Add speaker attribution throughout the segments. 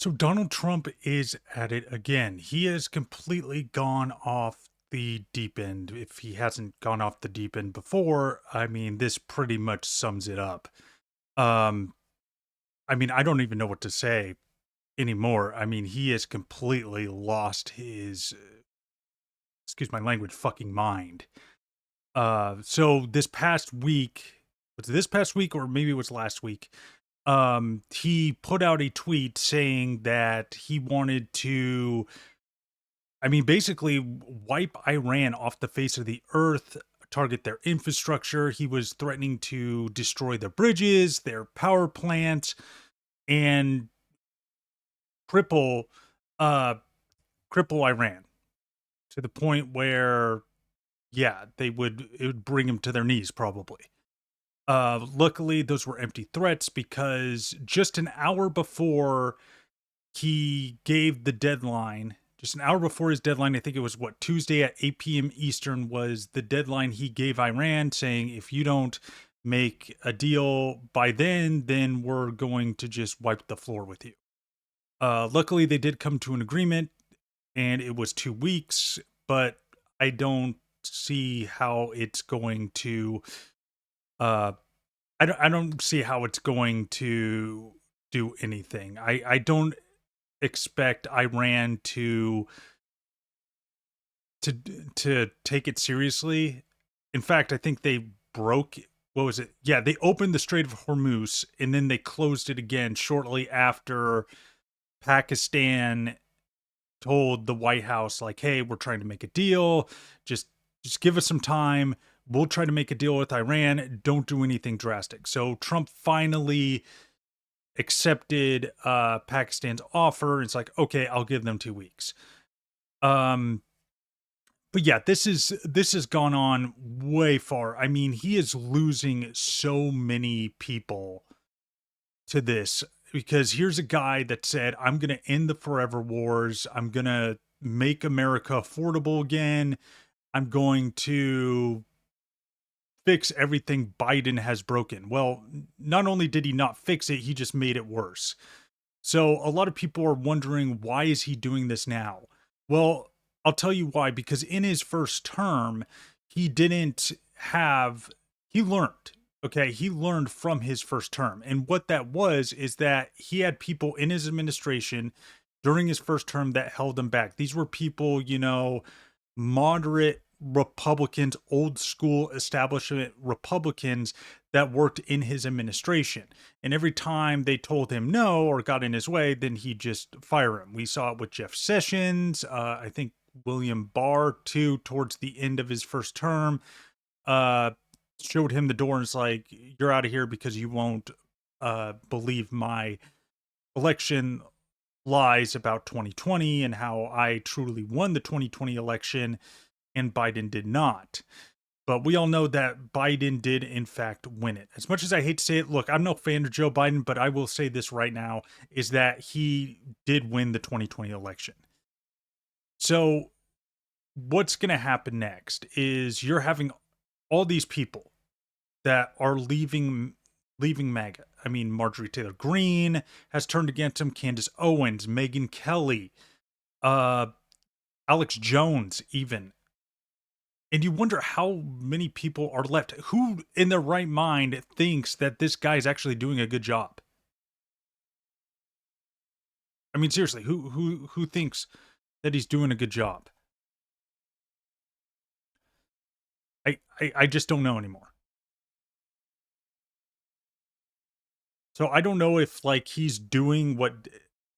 Speaker 1: So Donald Trump is at it again. He has completely gone off the deep end. If he hasn't gone off the deep end before, I mean, this pretty much sums it up. Um, I mean, I don't even know what to say anymore. I mean, he has completely lost his, excuse my language, fucking mind. So this past week, was it this past week or maybe it was last week? He put out a tweet saying that he wanted to, I mean, basically wipe Iran off the face of the earth, target their infrastructure. He was threatening to destroy their bridges, their power plants, and cripple uh cripple Iran to the point where yeah, it would bring them to their knees probably. Luckily those were empty threats because just an hour before he gave the deadline, just an hour before his deadline, I think it was what, Tuesday at 8 p.m. Eastern was the deadline he gave Iran, saying if you don't make a deal by then we're going to just wipe the floor with you. Luckily they did come to an agreement and it was 2 weeks, but I don't see how it's going to uh I don't see how it's going to do anything. I don't expect Iran to to take it seriously. In fact, I think they broke, what was it? Yeah, they opened the Strait of Hormuz and then they closed it again shortly after Pakistan told the White House like, "Hey, we're trying to make a deal. Just just give us some time. We'll try to make a deal with Iran. Don't do anything drastic." So Trump finally accepted Pakistan's offer. It's like, "Okay, I'll give them 2 weeks." Um but yeah, this has gone on way far. I mean, he is losing so many people to this because here's a guy that said, "I'm going to end the forever wars. I'm going to make America affordable again. I'm going to fix everything Biden has broken." Well, not only did he not fix it, he just made it worse. So a lot of people are wondering, why is he doing this now? Well, I'll tell you why. Because in his first term, he didn't have, he learned. Okay, he learned from his first term. And what that was is that he had people in his administration during his first term that held him back. These were people, moderate Republicans, old school establishment Republicans that worked in his administration. And every time they told him no or got in his way, then he'd just fire him. We saw it with Jeff Sessions. I think William Barr, too, towards the end of his first term, uh, showed him the door and it's like, "You're out of here because you won't believe my election lies about 2020 and how I truly won the 2020 election." And Biden did not. But we all know that Biden did, in fact, win it. As much as I hate to say it, look, I'm no fan of Joe Biden, but I will say this right now is that he did win the 2020 election. So, what's going to happen next is you're having all these people that are leaving MAGA. I mean, Marjorie Taylor Greene has turned against him, Candace Owens, Megyn Kelly, uh, Alex Jones, even. And you wonder how many people are left. Who in their right mind thinks that this guy is actually doing a good job? I mean, seriously, who thinks that he's doing a good job? I just don't know anymore. So I don't know if like he's doing what,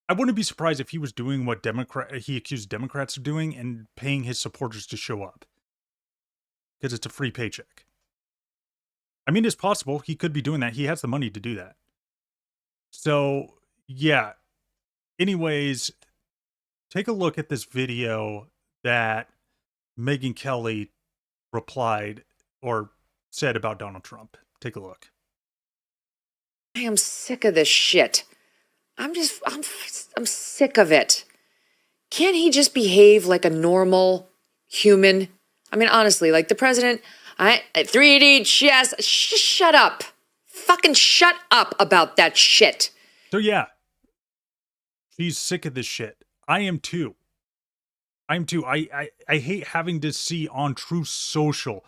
Speaker 1: I wouldn't be surprised if he was doing what he accused Democrats of doing and paying his supporters to show up because it's a free paycheck. I mean, it's possible he could be doing that. He has the money to do that. So yeah. Anyways, take a look at this video that Megyn Kelly replied or said about Donald Trump. Take a look.
Speaker 2: I am sick of this shit. I'm sick of it. Can't he just behave like a normal human? I mean, honestly, like the president, 3D chess, shut up. Fucking shut up about that shit.
Speaker 1: So yeah, She's sick of this shit. I am too. I hate having to see on True Social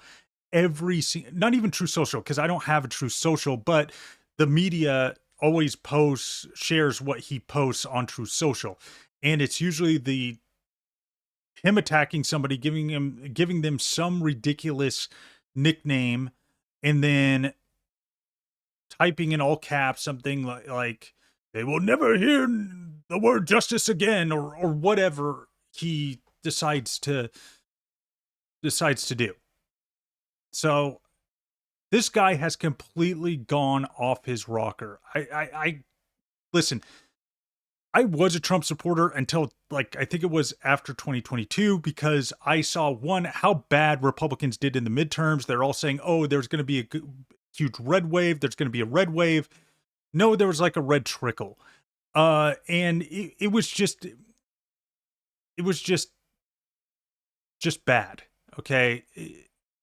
Speaker 1: not even True Social, because I don't have a True Social, but the media always shares what he posts on True Social. And it's usually him attacking somebody, giving them some ridiculous nickname, and then typing in all caps something like they will never hear the word justice again, or whatever he decides to do. So this guy has completely gone off his rocker. I listen. I was a Trump supporter until, like, I think it was after 2022, because I saw, one, how bad Republicans did in the midterms. They're all saying, oh, there's going to be a huge red wave. There's going to be a red wave. No, there was like a red trickle. And it was just bad. Okay.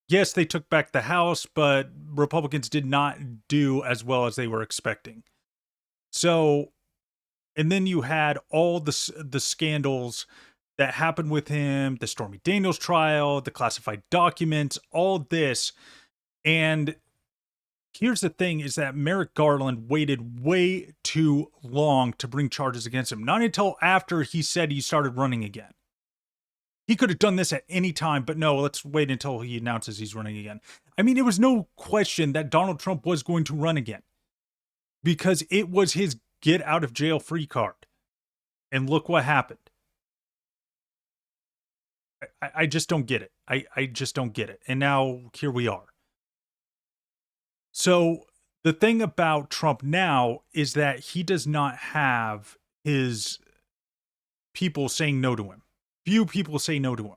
Speaker 1: Yes, they took back the House, but Republicans did not do as well as they were expecting. So, and then you had all the scandals that happened with him, the Stormy Daniels trial, the classified documents, all this. And here's the thing, is that Merrick Garland waited way too long to bring charges against him. Not until after he said he started running again. He could have done this at any time, but no, let's wait until he announces he's running again. I mean, it was no question that Donald Trump was going to run again, because it was his get out of jail free card. And look what happened. I just don't get it. I just don't get it. And now here we are. So the thing about Trump now is that he does not have his people saying no to him. Few people say no to him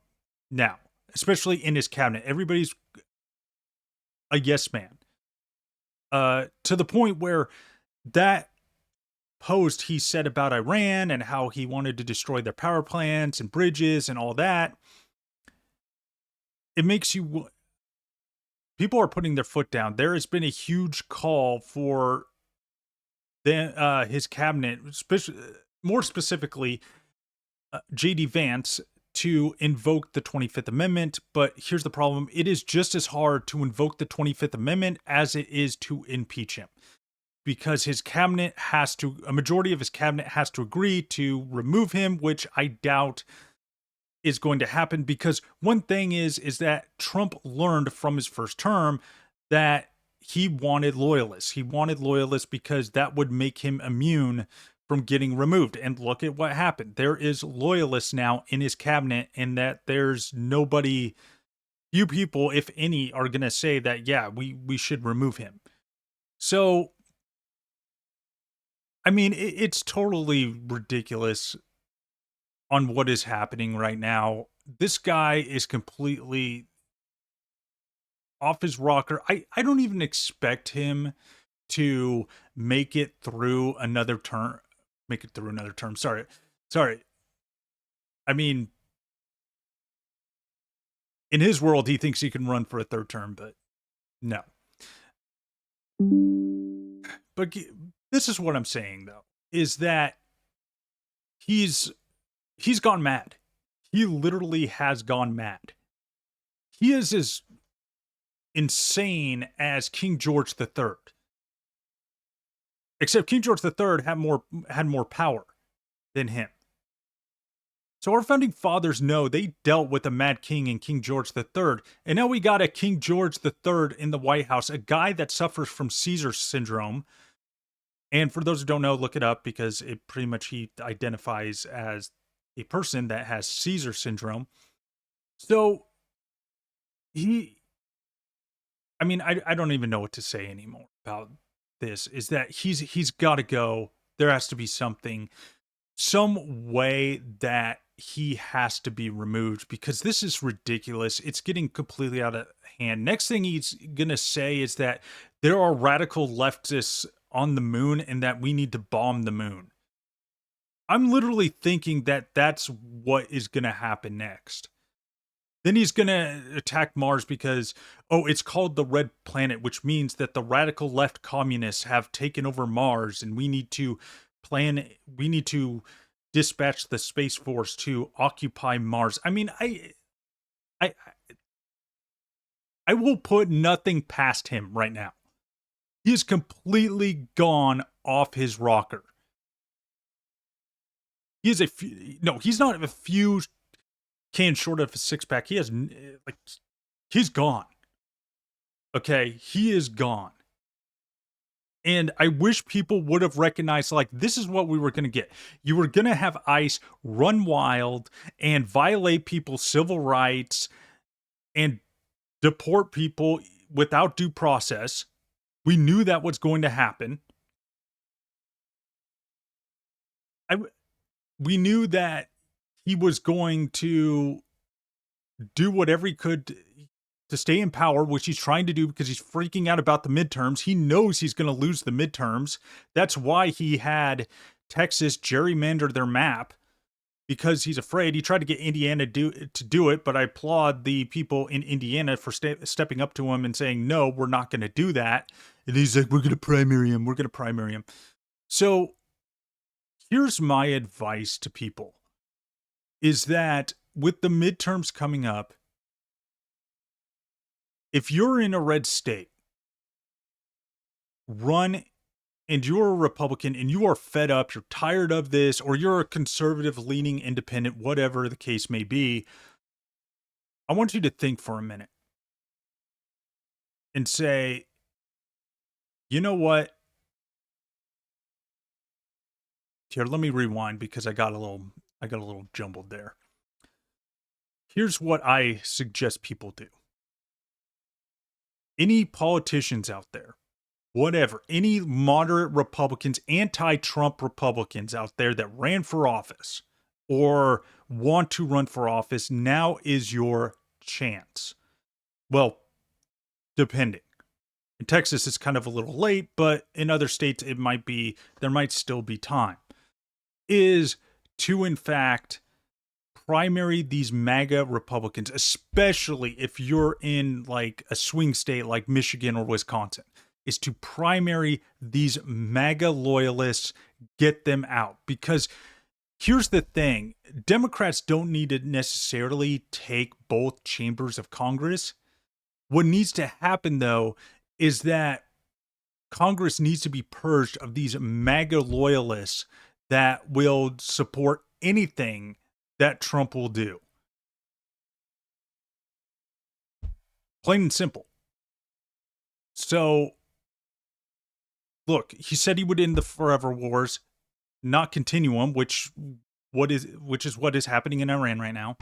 Speaker 1: now, especially in his cabinet. Everybody's a yes man. To the point where that post he said about Iran and how he wanted to destroy their power plants and bridges and all that, it makes you... People are putting their foot down. There has been a huge call for his cabinet, more specifically J.D. Vance, to invoke the 25th Amendment. But here's the problem. It is just as hard to invoke the 25th Amendment as it is to impeach him, because his cabinet a majority of his cabinet has to agree to remove him, which I doubt is going to happen. Because one thing is that Trump learned from his first term that he wanted loyalists. He wanted loyalists because that would make him immune from getting removed. And look at what happened. There is loyalists now in his cabinet, and that there's nobody, few people, if any, are going to say that, yeah, we should remove him. So, I mean, it's totally ridiculous on what is happening right now. This guy is completely off his rocker. I don't even expect him to make it through another term. Sorry. I mean, in his world, he thinks he can run for a third term, but no. But this is what I'm saying, though, is that he's gone mad. He literally has gone mad. He is as insane as King George III. Except King George III had more power than him. So our founding fathers know they dealt with a mad king in King George III, and now we got a King George III in the White House, a guy that suffers from Caesar syndrome. And for those who don't know, look it up, because it pretty much, he identifies as a person that has Caesar syndrome. So I don't even know what to say anymore about this, is that he's got to go. There has to be some way that he has to be removed, because this is ridiculous. It's getting completely out of hand. Next thing he's going to say is that there are radical leftists on the moon and that we need to bomb the moon. I'm literally thinking that that's what is going to happen next. Then he's going to attack Mars because, it's called the Red Planet, which means that the radical left communists have taken over Mars, and we need to dispatch the Space Force to occupy Mars. I mean, I, I will put nothing past him right now. He is completely gone off his rocker. He is he's not a few cans short of a six pack. He has, like, he's gone. Okay, he is gone. And I wish people would have recognized, like, this is what we were going to get. You were going to have ICE run wild and violate people's civil rights and deport people without due process. We knew that was going to happen. We knew that he was going to do whatever he could to stay in power, which he's trying to do because he's freaking out about the midterms. He knows he's going to lose the midterms. That's why he had Texas gerrymander their map, because he's afraid. He tried to get Indiana to do it, but I applaud the people in Indiana for stepping up to him and saying, no, we're not going to do that. And he's like, we're going to primary him. We're going to primary him. So here's my advice to people, is that with the midterms coming up, if you're in a red state, run, and you're a Republican and you are fed up, you're tired of this, or you're a conservative leaning independent, whatever the case may be, I want you to think for a minute and say, you know what? Here, let me rewind because I got a little jumbled there. Here's what I suggest people do. Any politicians out there, whatever, any moderate Republicans, anti-Trump Republicans out there that ran for office or want to run for office, now is your chance. Well, depending. In Texas, it's kind of a little late, but in other states, there might still be time. Is to, in fact, primary these MAGA Republicans, especially if you're in like a swing state like Michigan or Wisconsin, is to primary these MAGA loyalists, get them out. Because here's the thing, Democrats don't need to necessarily take both chambers of Congress. What needs to happen, though, is that Congress needs to be purged of these MAGA loyalists that will support anything that Trump will do. Plain and simple. So, look, he said he would end the forever wars, not continue them, which is what is happening in Iran right now.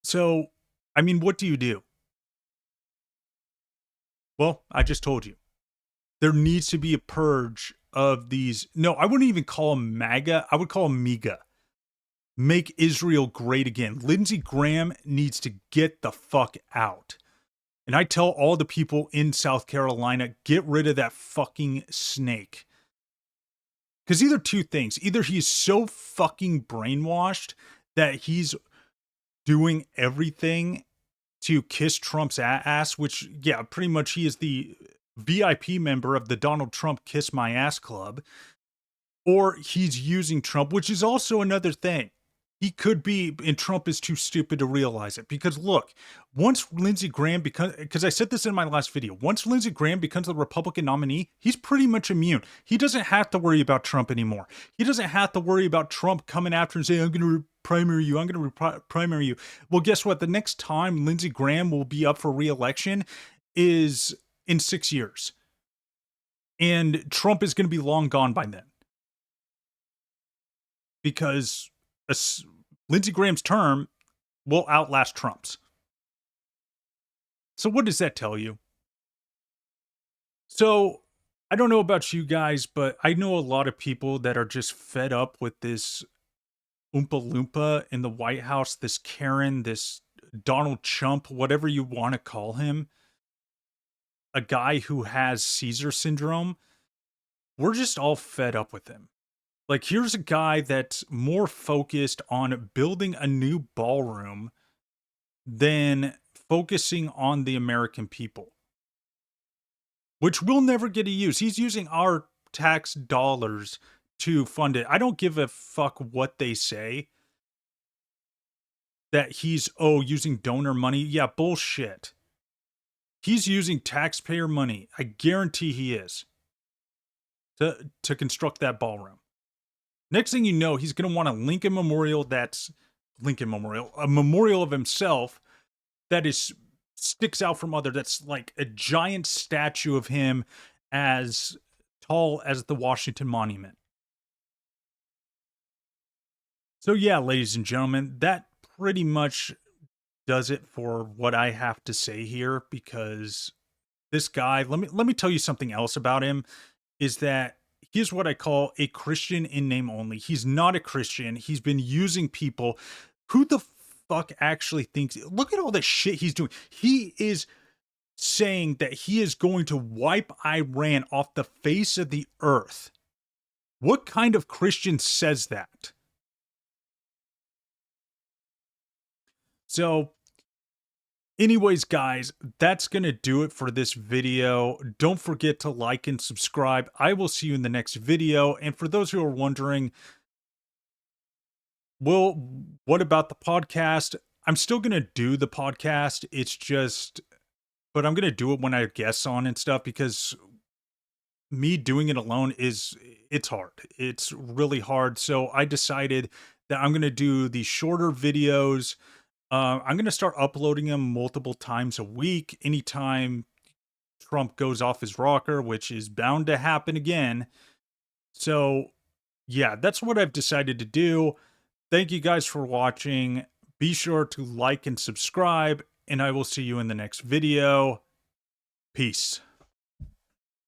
Speaker 1: So, I mean, what do you do? Well, I just told you. There needs to be a purge of these. No, I wouldn't even call them MAGA. I would call them MEGA. Make Israel great again. Lindsey Graham needs to get the fuck out. And I tell all the people in South Carolina, get rid of that fucking snake. Because either two things. Either he's so fucking brainwashed that he's doing everything to kiss Trump's ass, which, yeah, pretty much he is the VIP member of the Donald Trump Kiss My Ass Club, or he's using Trump, which is also another thing. He could be, and Trump is too stupid to realize it. Because look, once Lindsey Graham becomes, because I said this in my last video, once Lindsey Graham becomes the Republican nominee, he's pretty much immune. He doesn't have to worry about Trump anymore. He doesn't have to worry about Trump coming after and saying, I'm going to primary you, I'm going to primary you. Well, guess what? The next time Lindsey Graham will be up for re-election is in 6 years. And Trump is going to be long gone by then. Because Lindsey Graham's term will outlast Trump's. So what does that tell you? So I don't know about you guys, but I know a lot of people that are just fed up with this Oompa Loompa in the White House, this Karen, this Donald Trump, whatever you want to call him, a guy who has Caesar syndrome. We're just all fed up with him. Like, here's a guy that's more focused on building a new ballroom than focusing on the American people, which we'll never get to use. He's using our tax dollars to fund it. I don't give a fuck what they say. That he's, using donor money. Yeah, bullshit. He's using taxpayer money. I guarantee he is. To construct that ballroom. Next thing you know, he's going to want a Lincoln Memorial a memorial of himself that sticks out from that's like a giant statue of him as tall as the Washington Monument. So yeah, ladies and gentlemen, that pretty much does it for what I have to say here, because this guy, let me tell you something else about him, is that he's what I call a Christian in name only. He's not a Christian. He's been using people. Who the fuck actually thinks? Look at all the shit he's doing. He is saying that he is going to wipe Iran off the face of the earth. What kind of Christian says that? So, anyways, guys, that's going to do it for this video. Don't forget to like and subscribe. I will see you in the next video. And for those who are wondering, well, what about the podcast? I'm still going to do the podcast. It's just, but I'm going to do it when I have guests on and stuff, because me doing it alone it's hard. It's really hard. So I decided that I'm going to do these shorter videos. I'm going to start uploading them multiple times a week. Anytime Trump goes off his rocker, which is bound to happen again. So yeah, that's what I've decided to do. Thank you guys for watching. Be sure to like and subscribe, and I will see you in the next video. Peace.